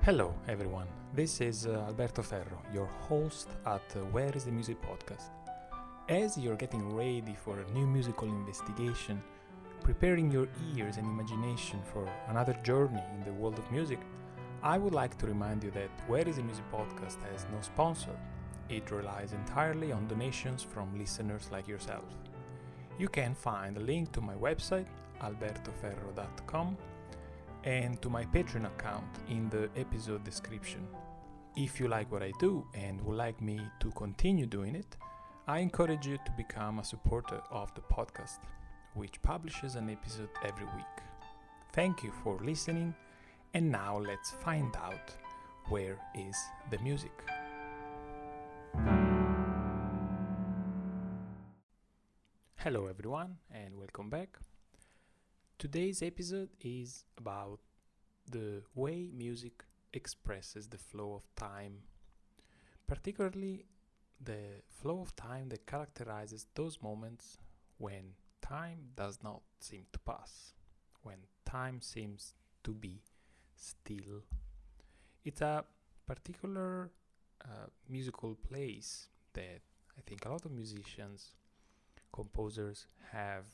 Hello everyone, this is Alberto Ferro, your host at Where is the Music podcast. As you're getting ready for a new musical investigation, preparing your ears and imagination for another journey in the world of music, I would like to remind you that Where is the Music podcast has no sponsor. It relies entirely on donations from listeners like yourself. You can find a link to my website, albertoferro.com, and to my Patreon account in the episode description. If you like what I do and would like me to continue doing it, I encourage you to become a supporter of the podcast, which publishes an episode every week. Thank you for listening, and now let's find out where is the music. Hello everyone and welcome back. Today's episode is about the way music expresses the flow of time, particularly the flow of time that characterizes those moments when time does not seem to pass, when time seems to be still. It's a particular musical place that I think a lot of musicians, composers have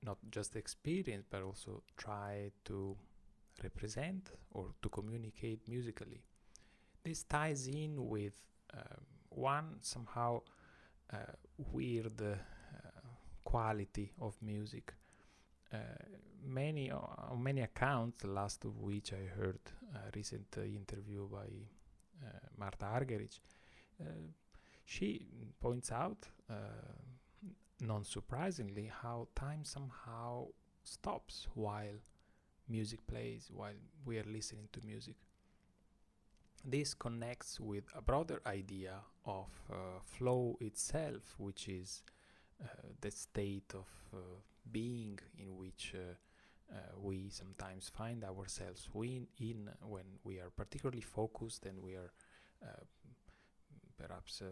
not just experience but also try to represent or to communicate musically. This ties in with one somehow weird quality of music. On many accounts, the last of which I heard a recent interview by Marta Argerich, she points out non-surprisingly how time somehow stops while music plays, while we are listening to music. This connects with a broader idea of flow itself, which is the state of being in which we sometimes find ourselves in when we are particularly focused and we are perhaps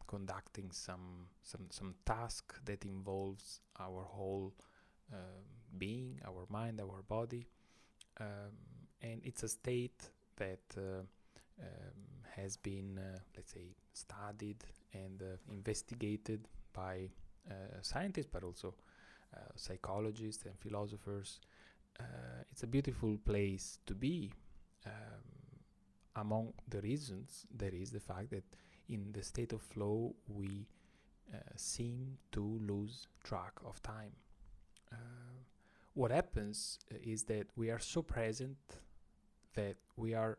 conducting some task that involves our whole being, our mind, our body, and it's a state that has been, let's say, studied and investigated by scientists, but also psychologists and philosophers. It's a beautiful place to be. Among the reasons, there is the fact that in the state of flow, we seem to lose track of time. What happens is that we are so present that we are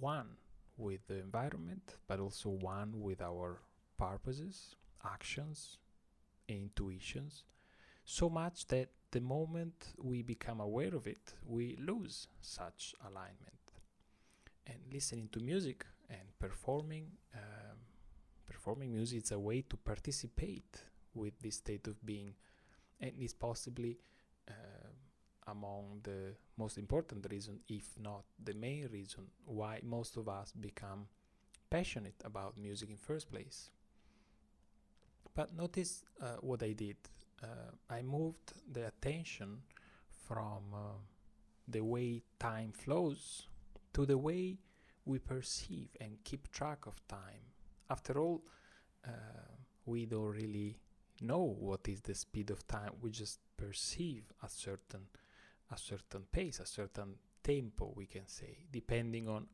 one with the environment, but also one with our purposes, actions, intuitions, so much that the moment we become aware of it, we lose such alignment. And listening to music and performing music is a way to participate with this state of being, and is possibly among the most important reason, if not the main reason, why most of us become passionate about music in first place. But notice what I did. I moved the attention from the way time flows to the way we perceive and keep track of time. After all, we don't really know what is the speed of time. We just perceive a certain pace, a certain tempo, we can say. Depending on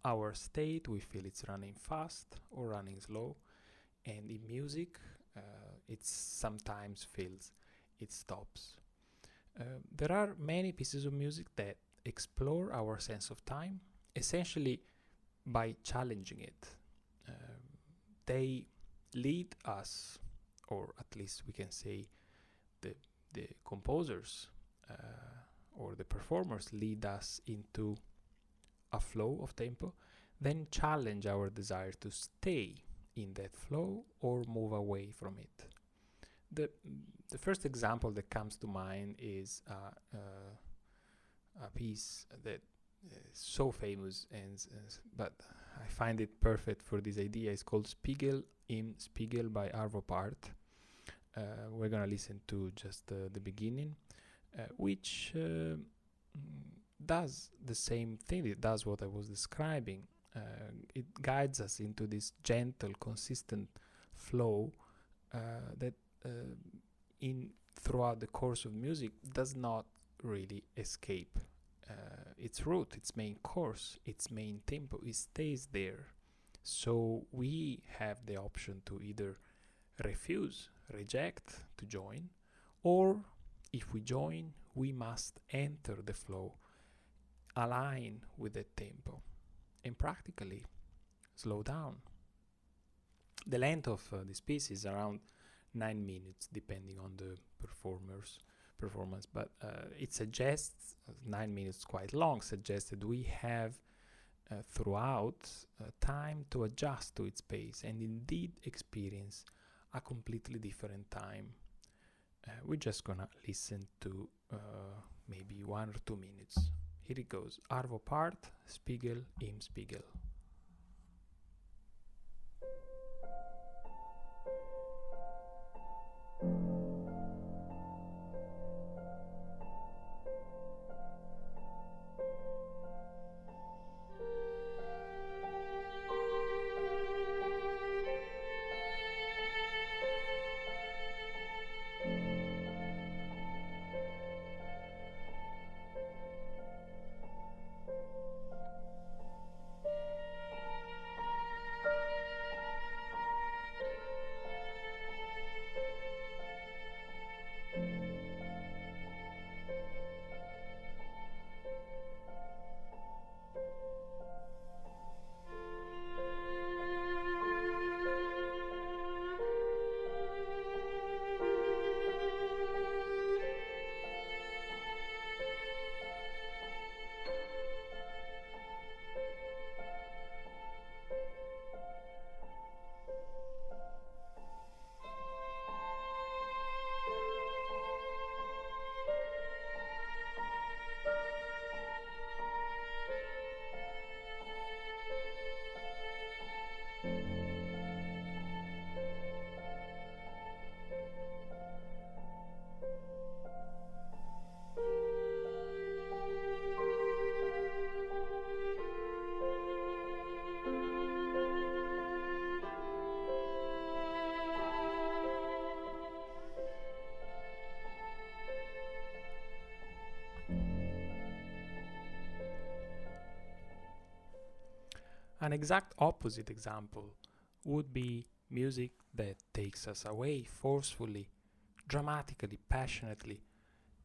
our state, we feel it's running fast or running slow. And in music, it sometimes feels it stops. There are many pieces of music that explore our sense of time, essentially by challenging it. They lead us, or at least we can say the composers or the performers lead us into a flow of tempo, then challenge our desire to stay in that flow or move away from it. The first example that comes to mind is a piece that is so famous, but I find it perfect for this idea. It's called Spiegel im Spiegel by Arvo. We're gonna listen to just the beginning, which does the same thing. It does what I was describing. It guides us into this gentle, consistent flow that throughout the course of music does not really escape its route, its main course, its main tempo. It stays there. So we have the option to either refuse, reject to join, or if we join, we must enter the flow, align with the tempo, and practically slow down. The length of this piece is around 9 minutes, depending on the performance, but it suggests 9 minutes, quite long, suggests that we have throughout time to adjust to its pace and indeed experience a completely different time. We're just gonna listen to maybe 1 or 2 minutes. Here it goes. Arvo part, Spiegel im Spiegel. An exact opposite example would be music that takes us away forcefully, dramatically, passionately,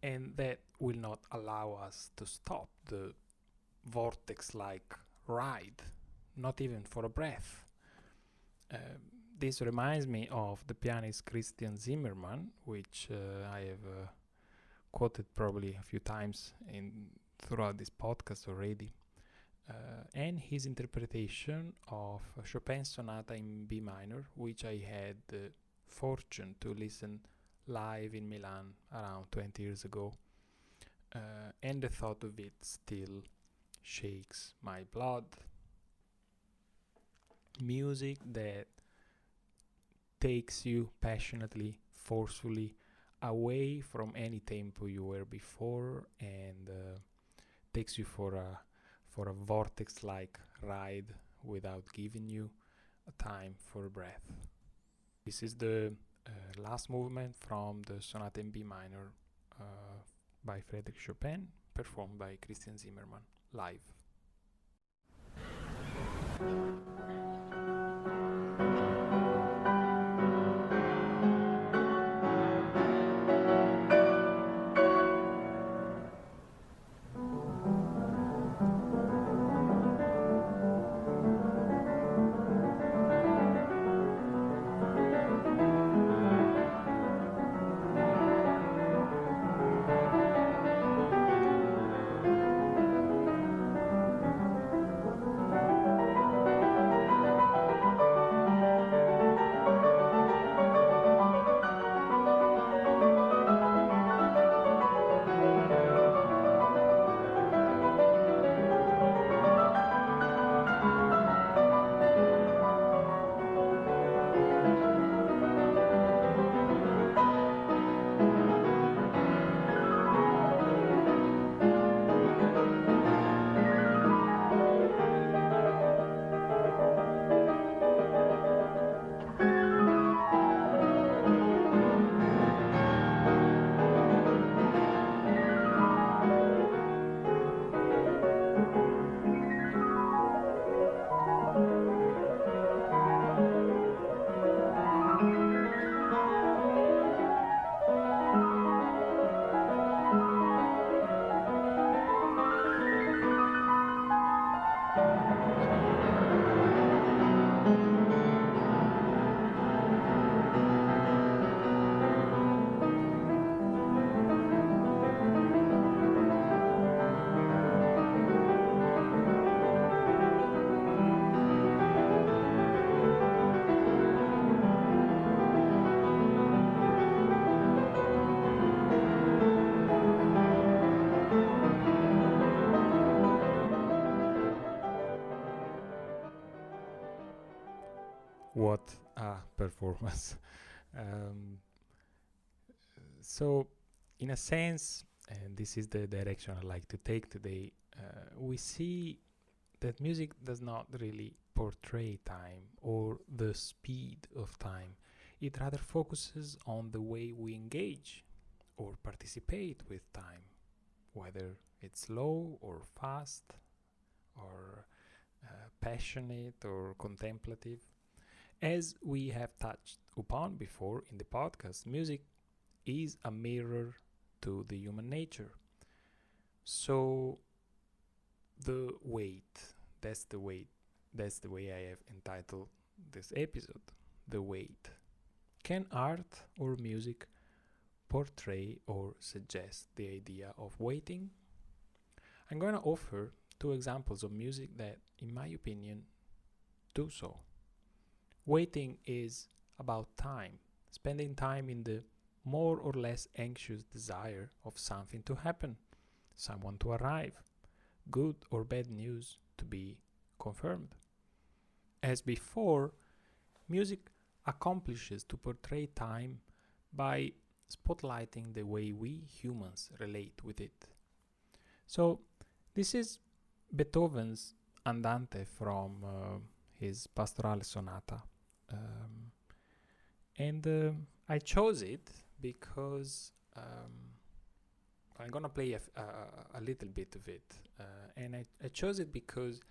and that will not allow us to stop the vortex-like ride, not even for a breath. This reminds me of the pianist Christian Zimmermann, which I have quoted probably a few times throughout this podcast already. And his interpretation of Chopin's sonata in B minor, which I had the fortune to listen live in Milan around 20 years ago. And the thought of it still shakes my blood. Music that takes you passionately, forcefully away from any tempo you were before and takes you for a vortex-like ride without giving you a time for a breath. This is the last movement from the Sonata in B minor by Frédéric Chopin, performed by Christian Zimmermann, live. What a performance. um, so, in a sense, and this is the direction I like to take today, we see that music does not really portray time or the speed of time. It rather focuses on the way we engage or participate with time, whether it's slow or fast, or passionate or contemplative. As we have touched upon before in the podcast, music is a mirror to the human nature. So the weight, that's the way I have entitled this episode, the weight. Can art or music portray or suggest the idea of waiting? I'm going to offer two examples of music that, in my opinion, do so. Waiting is about time, spending time in the more or less anxious desire of something to happen, someone to arrive, good or bad news to be confirmed. As before, music accomplishes to portray time by spotlighting the way we humans relate with it. So, this is Beethoven's Andante from his Pastorale Sonata. And I chose it because I'm gonna play a little bit of it. And I chose it because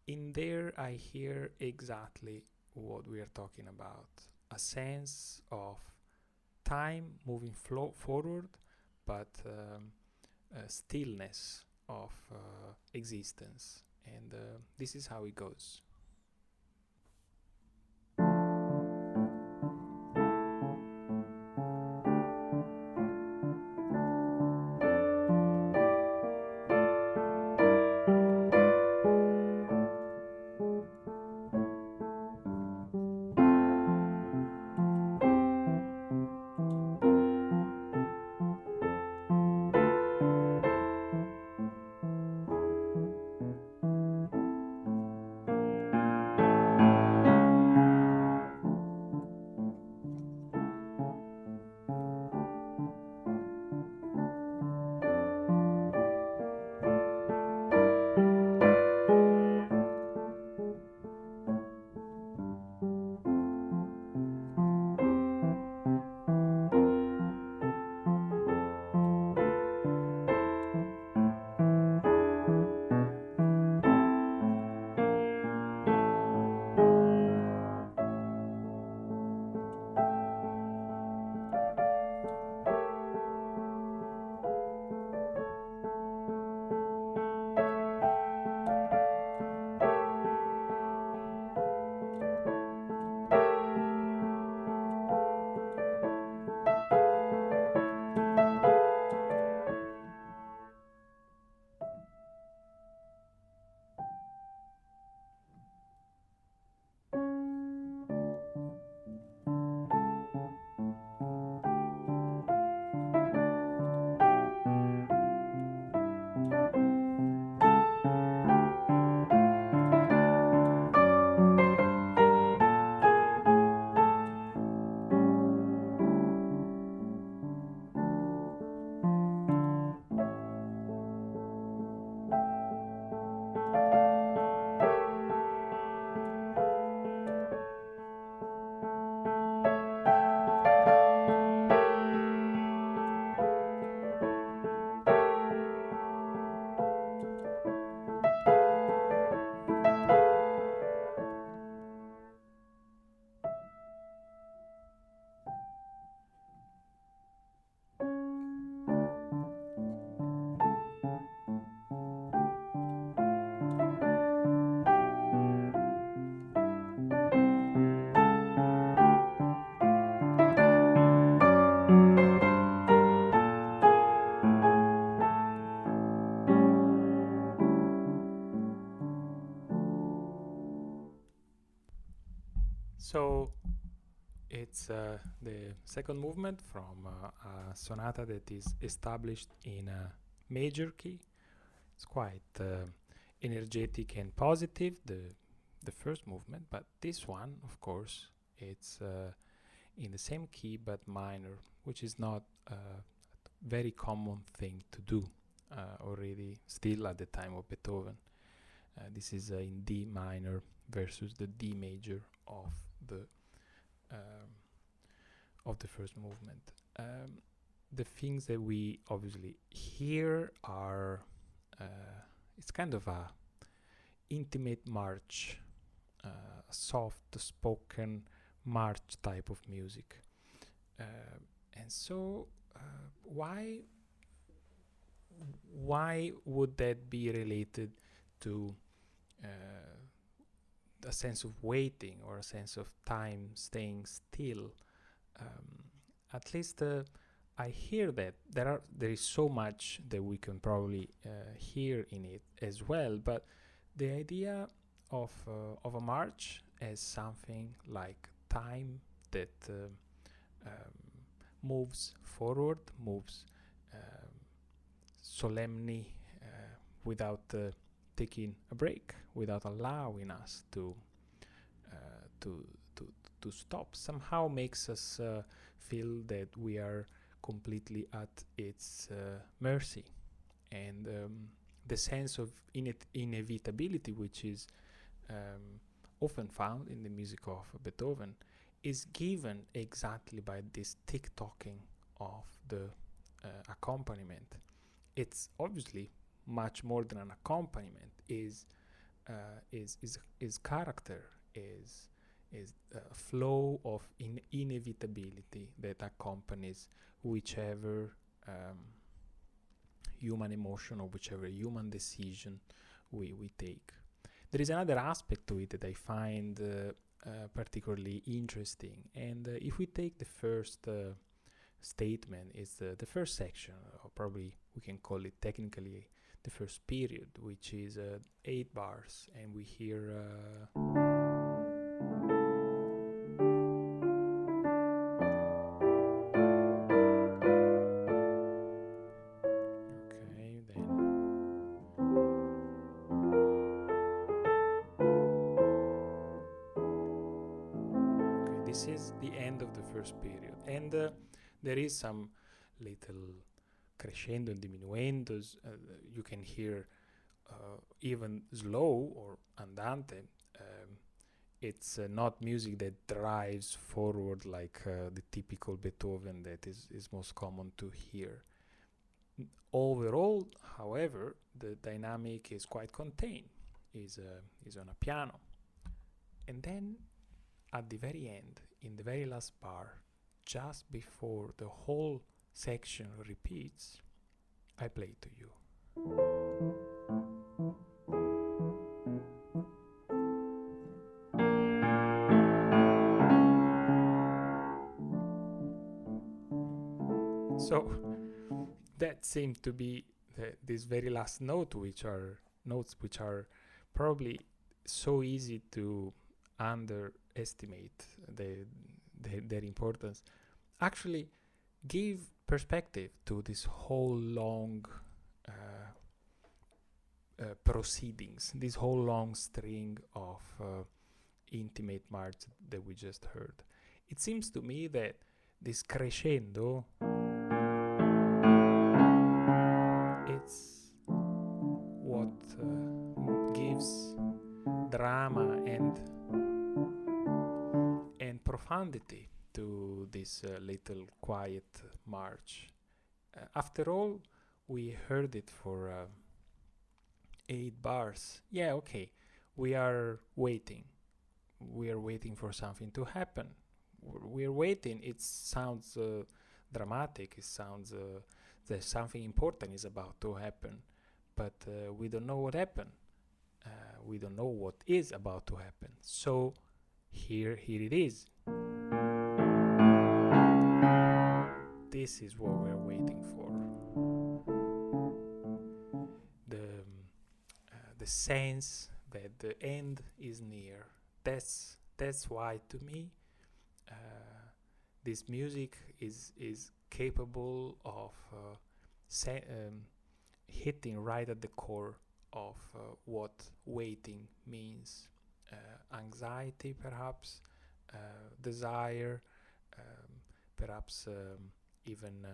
in there I hear exactly what we are talking about. A sense of time moving forward, but stillness of existence. And this is how it goes. So it's the second movement from a sonata that is established in a major key. It's quite energetic and positive. The the first movement, but this one, of course, it's in the same key but minor, which is not a very common thing to do already still at the time of Beethoven. This is in D minor versus the D major of the first movement. The things that we obviously hear are it's kind of a intimate march, soft spoken march type of music, and so why would that be related to a sense of waiting or a sense of time staying still? At least I hear that there is so much that we can probably hear in it as well, but the idea of a march as something like time that moves forward, moves solemnly, without taking a break, without allowing us to stop, somehow makes us feel that we are completely at its mercy. And the sense of inevitability, which is often found in the music of Beethoven, is given exactly by this tick-tocking of the accompaniment. It's obviously much more than an accompaniment. Is character, is a flow of inevitability that accompanies whichever human emotion or whichever human decision we take. There is another aspect to it that I find particularly interesting, and if we take the first statement, is the first section, or probably we can call it technically the first period, which is 8 bars, and we hear this is the end of the first period, and there is some little crescendo and diminuendos. You can hear even slow or andante. It's not music that drives forward like the typical Beethoven that is most common to hear. Overall, however, the dynamic is quite contained, is on a piano. And then at the very end, in the very last bar, just before the whole section repeats, I play to you. So that seemed to be this very last note, which are notes which are probably so easy to underestimate their importance, actually give perspective to this whole long proceedings, this whole long string of intimate march that we just heard. It seems to me that this crescendo, it's what gives drama and profundity to this little quiet march. After all, we heard it for 8 bars. Yeah, okay, we are waiting. We are waiting for something to happen. We are waiting. It sounds dramatic. It sounds that something important is about to happen, but we don't know what happened. We don't know what is about to happen. So here it is. This is what we're waiting for. The sense that the end is near. That's why, to me, this music is capable of hitting right at the core of what waiting means. anxiety, perhaps, desire, perhaps even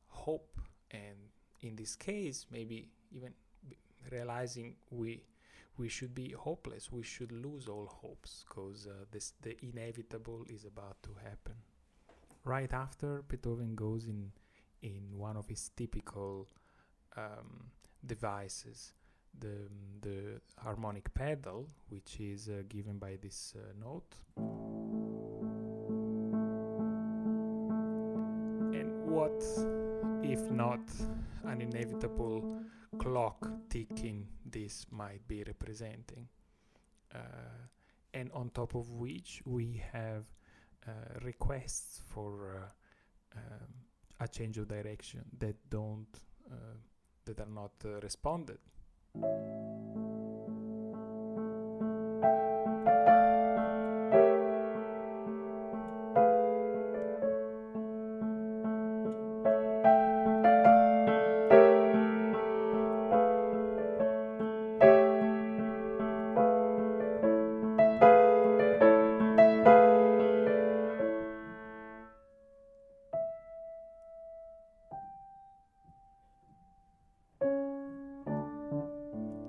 hope, and in this case maybe even realizing we should be hopeless, we should lose all hopes, because the inevitable is about to happen. Right after, Beethoven goes in one of his typical devices, the harmonic pedal, which is given by this note. And what if not an inevitable clock ticking this might be representing? And on top of which we have requests for a change of direction that are not responded.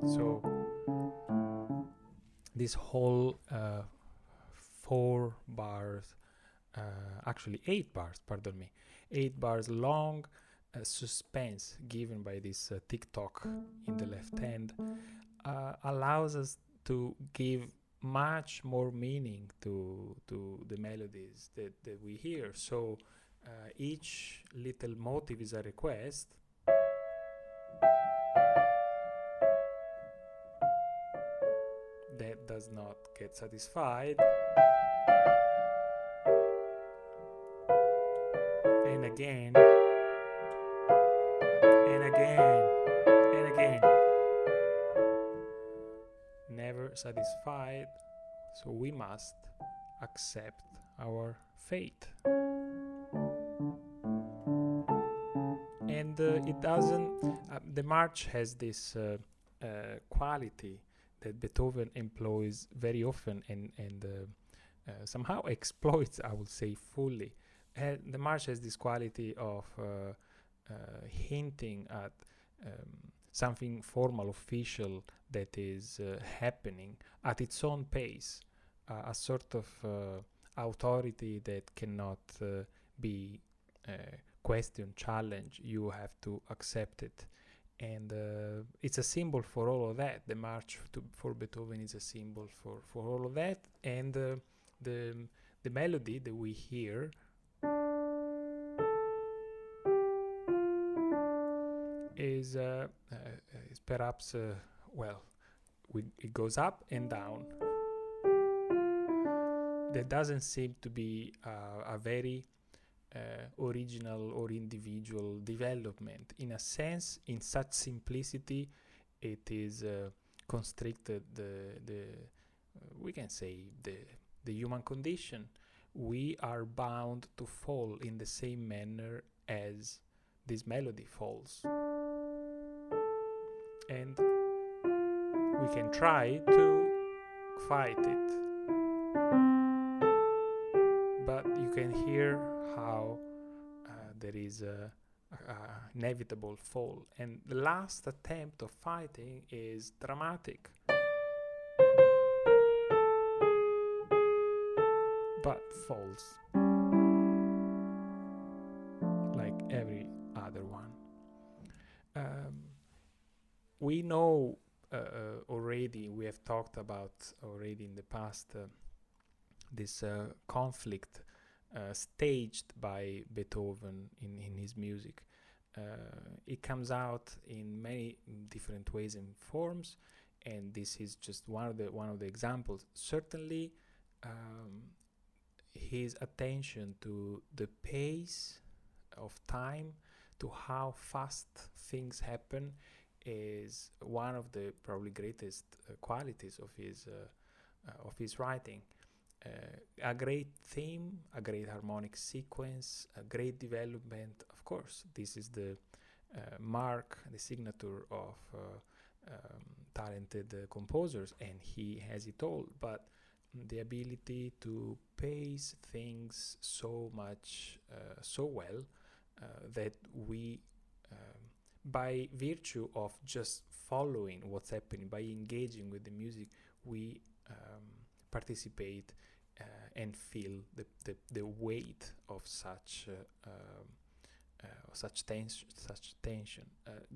So this whole 4 bars, actually 8 bars, pardon me, 8 bars long suspense given by this tick-tock in the left hand allows us to give much more meaning to the melodies that we hear. So each little motive is a request. That does not get satisfied, and again, and again, and again, never satisfied. So we must accept our fate. And it doesn't, the march has this quality that Beethoven employs very often and somehow exploits, I would say, fully. The march has this quality of hinting at something formal, official, that is happening at its own pace, a sort of authority that cannot be questioned, challenged. You have to accept it. And it's a symbol for all of that. The march for Beethoven is a symbol for all of that. And the melody that we hear is perhaps, it goes up and down. There doesn't seem to be a very original or individual development. In a sense, in such simplicity, it is constricted we can say the human condition. We are bound to fall in the same manner as this melody falls, and we can try to fight it, but you can hear how there is a inevitable fall, and the last attempt of fighting is dramatic, but falls like every other one. We know already, we have talked about already in the past this conflict staged by Beethoven in his music. It comes out in many different ways and forms, and this is just one of the examples. Certainly, his attention to the pace of time, to how fast things happen, is one of the probably greatest qualities of his writing. A great theme, a great harmonic sequence, a great development. Of course, this is the mark, the signature of talented composers, and he has it all, but the ability to pace things so much, so well, that we, by virtue of just following what's happening, by engaging with the music, we participate and feel the weight of such tension.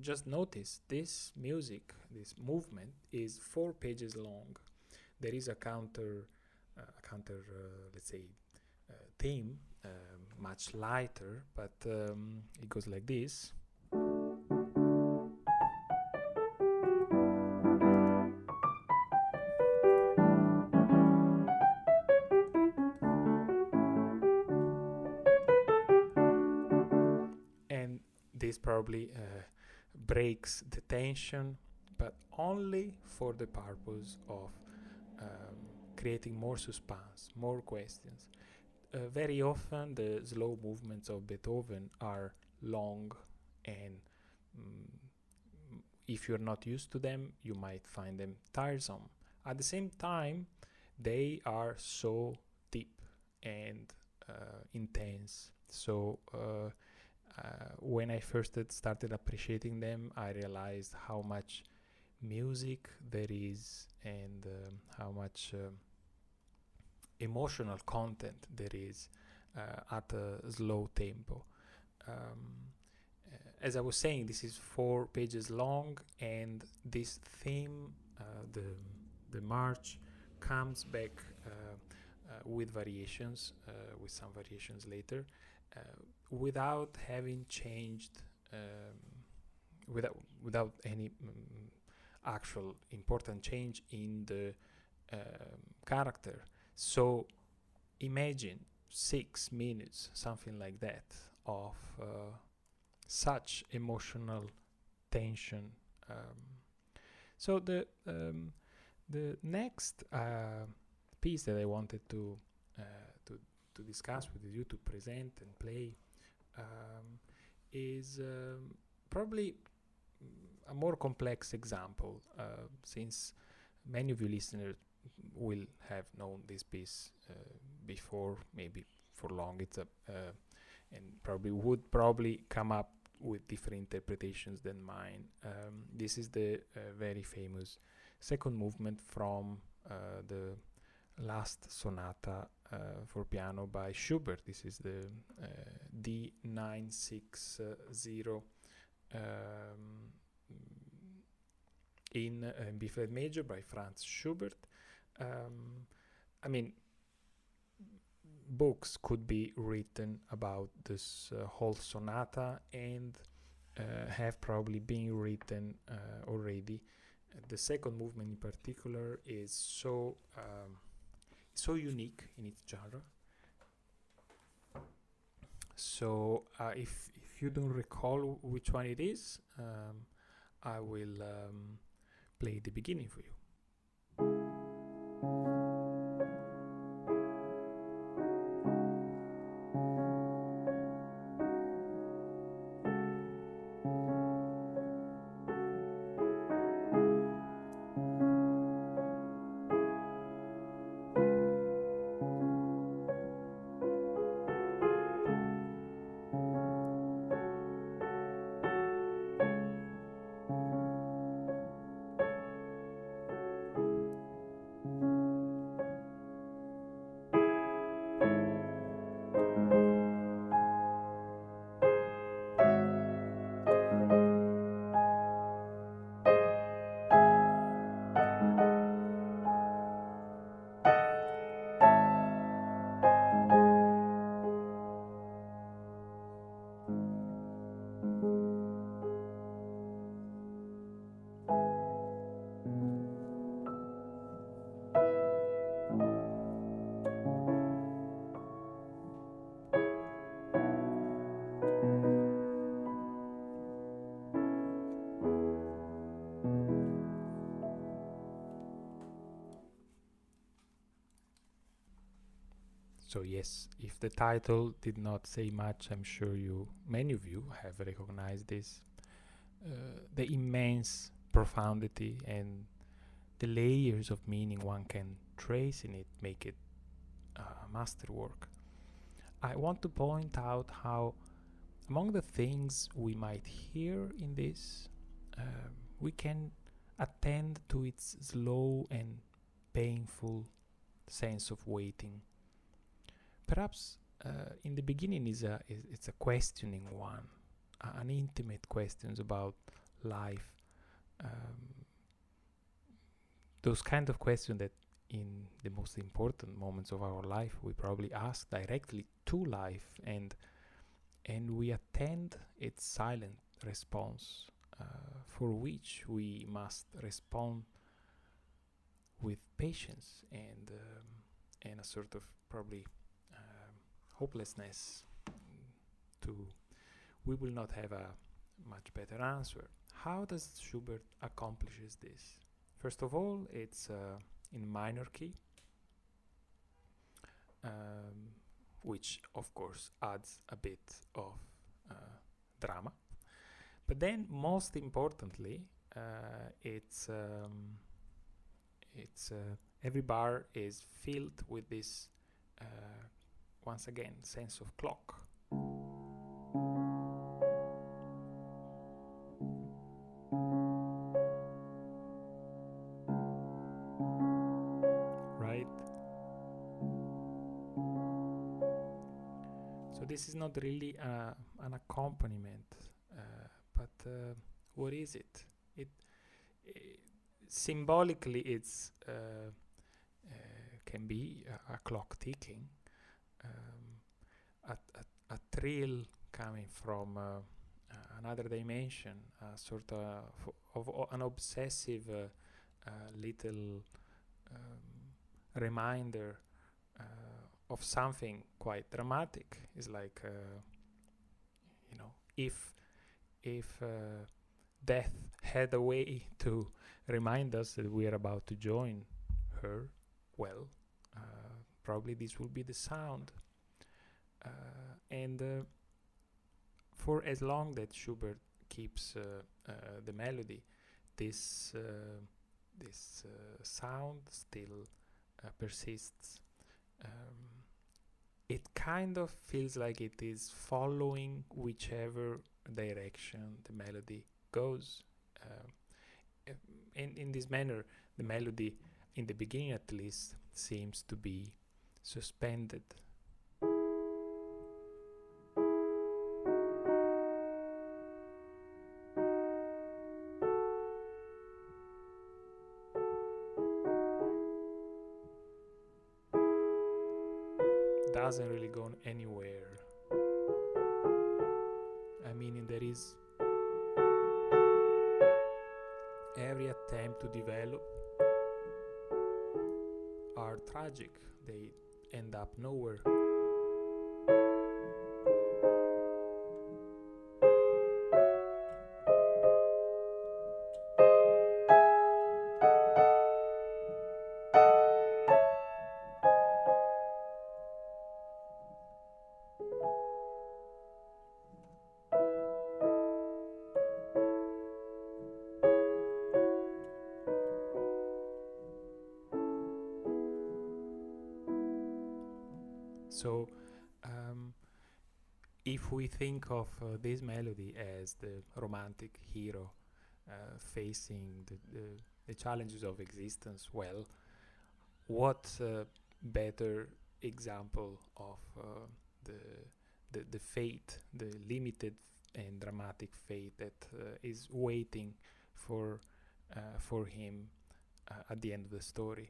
Just notice this music, this movement is 4 pages long. There is a counter, let's say, theme, much lighter, but it goes like this. And this probably breaks the tension, but only for the purpose of creating more suspense, more questions. Very often the slow movements of Beethoven are long, and if you're not used to them, you might find them tiresome. At the same time, they are so deep and intense. So when I first started appreciating them, I realized how much music there is, and how much emotional content there is at a slow tempo. As I was saying, this is 4 pages long, and this theme, the march, comes back with variations, with some variations later, without having changed, without any actual important change in the character. So imagine 6 minutes, something like that, of such emotional tension. So the next piece that I wanted to discuss with you, to present and play, is probably a more complex example, since many of you listeners will have known this piece before, maybe for long. It's and would probably come up with different interpretations than mine. This is the very famous second movement from the last sonata for piano by Schubert. This is the D960 in B flat major by Franz Schubert. I mean, books could be written about this whole sonata, and have probably been written already. The second movement in particular is so unique in its genre. So if you don't recall which one it is, I will play the beginning for you. So yes, if the title did not say much, I'm sure many of you have recognized this. The immense profundity and the layers of meaning one can trace in it make it a masterwork. I want to point out how among the things we might hear in this, we can attend to its slow and painful sense of waiting. Perhaps in the beginning it's a questioning one, an intimate questions about life. Those kind of questions that in the most important moments of our life we probably ask directly to life, and we attend its silent response, for which we must respond with patience and a sort of probably hopelessness. We will not have a much better answer. How does Schubert accomplishes this? First of all, it's in minor key, which of course adds a bit of drama. But then, most importantly, it's every bar is filled with this once again sense of clock. This is not really an accompaniment, but what is it? Symbolically, it's can be a clock ticking, a thrill coming from another dimension, a sort of an obsessive little reminder of something quite dramatic. It's like if death had a way to remind us that we are about to join her, well, probably this will be the sound. And for as long that Schubert keeps the melody, this sound still persists. It kind of feels like it is following whichever direction the melody goes. In this manner, the melody, in the beginning at least, seems to be suspended. Doesn't really go anywhere. I mean, there is every attempt to develop are tragic. They end up nowhere. So, if we think of this melody as the romantic hero facing the challenges of existence, well, what better example of the fate, the limited and dramatic fate that is waiting for him at the end of the story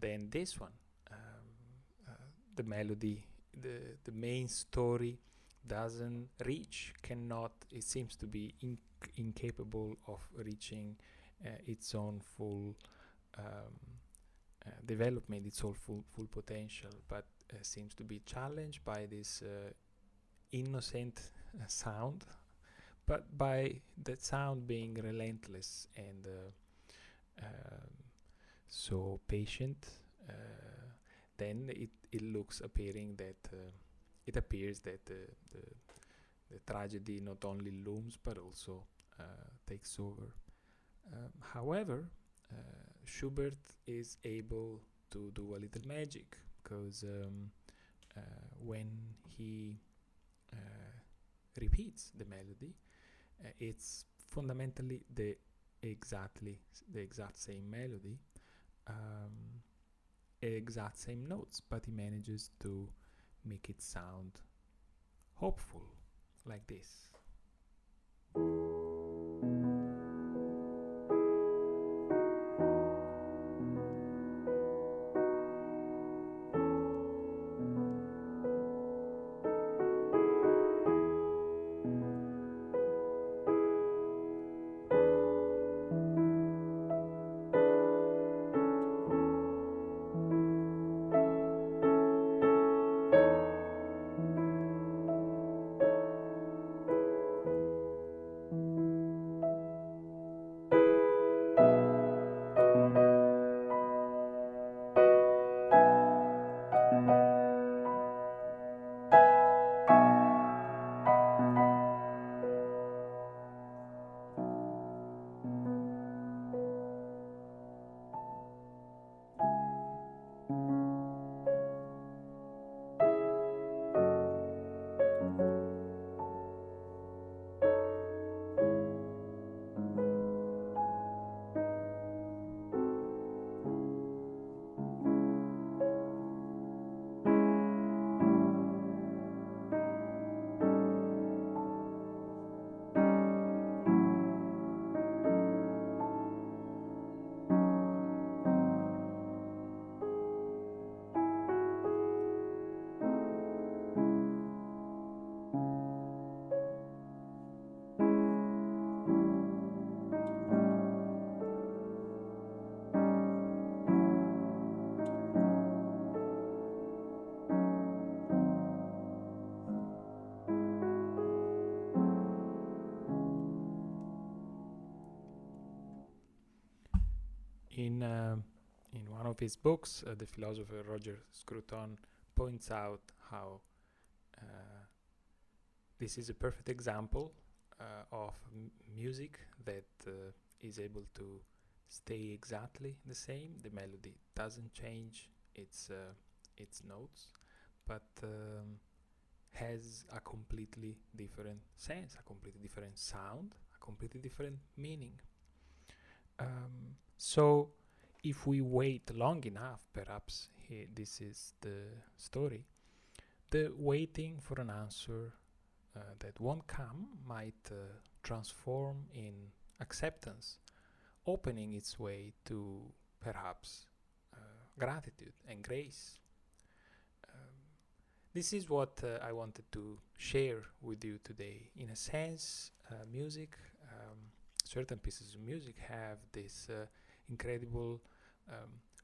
than this one. The melody, the main story doesn't reach, cannot, it seems to be incapable of reaching its own full development, its own full potential, but seems to be challenged by this innocent sound, but by that sound being relentless and so patient. Then it looks appearing that it appears that the tragedy not only looms but also takes over. However, Schubert is able to do a little magic, because when he repeats the melody, it's fundamentally the exact same melody, exact same notes, but he manages to make it sound hopeful, like this. In one of his books, the philosopher Roger Scruton points out how this is a perfect example of music that is able to stay exactly the same. The melody doesn't change its notes, but has a completely different sense, a completely different sound, a completely different meaning. So if we wait long enough, perhaps this is the story, the waiting for an answer that won't come might transform in acceptance, opening its way to perhaps gratitude and grace. This is what I wanted to share with you today. In a sense, music, certain pieces of music have this incredible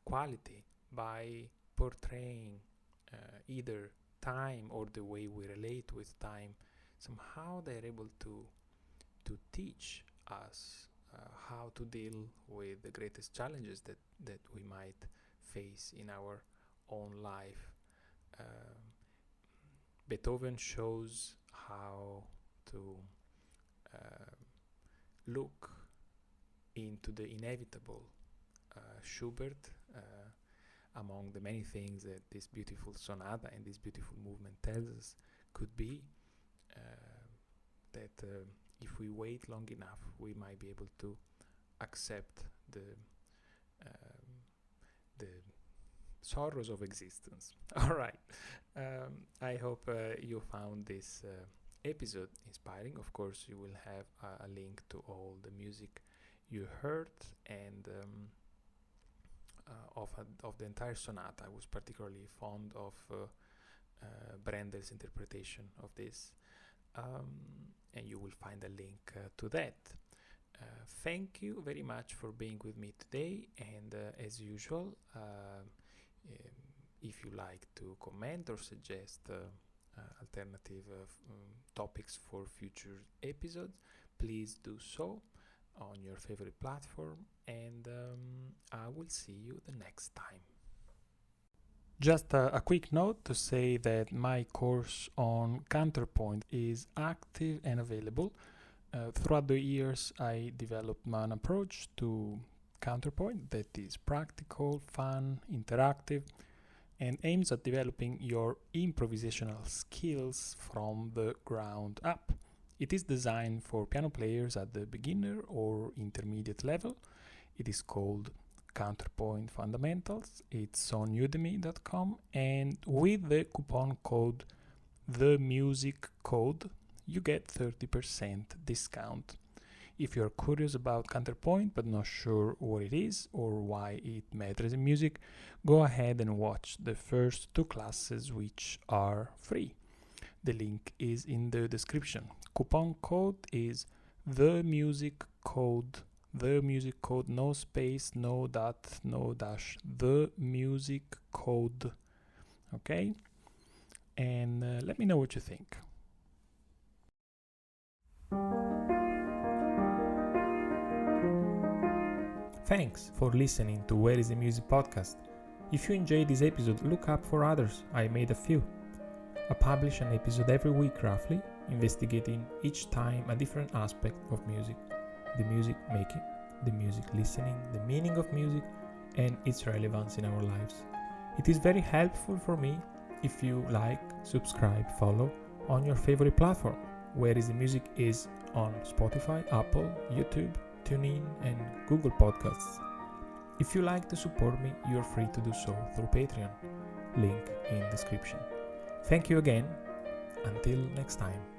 quality by portraying either time or the way we relate with time. Somehow they're able to teach us how to deal with the greatest challenges that we might face in our own life. Beethoven shows how to look into the inevitable. Schubert, among the many things that this beautiful sonata and this beautiful movement tells us, could be that if we wait long enough, we might be able to accept the sorrows of existence. All right. I hope you found this episode inspiring. Of course, you will have a link to all the music you heard and of the entire sonata. I was particularly fond of Brendel's interpretation of this, and you will find a link to that. Thank you very much for being with me today, and as usual, if you like to comment or suggest alternative topics for future episodes, please do so on your favorite platform, and I will see you the next time. Just a quick note to say that my course on counterpoint is active and available. Throughout the years, I developed my own approach to counterpoint that is practical, fun, interactive, and aims at developing your improvisational skills from the ground up. It is designed for piano players at the beginner or intermediate level. It is called Counterpoint Fundamentals. It's on udemy.com, and with the coupon code TheMusicCode you get 30% discount. If you're curious about counterpoint but not sure what it is or why it matters in music, go ahead and watch the first 2 classes, which are free. The link is in the description. Coupon code is TheMusicCode. TheMusicCode, no space, no dot, no dash. TheMusicCode. Okay? And let me know what you think. Thanks for listening to Where is the Music podcast. If you enjoyed this episode, look up for others. I made a few. I publish an episode every week roughly, investigating each time a different aspect of music. The music making, the music listening, the meaning of music, and its relevance in our lives. It is very helpful for me if you like, subscribe, follow on your favorite platform. Where is the Music is on Spotify, Apple, YouTube, TuneIn, and Google Podcasts. If you like to support me, you're free to do so through Patreon. Link in description. Thank you again. Until next time.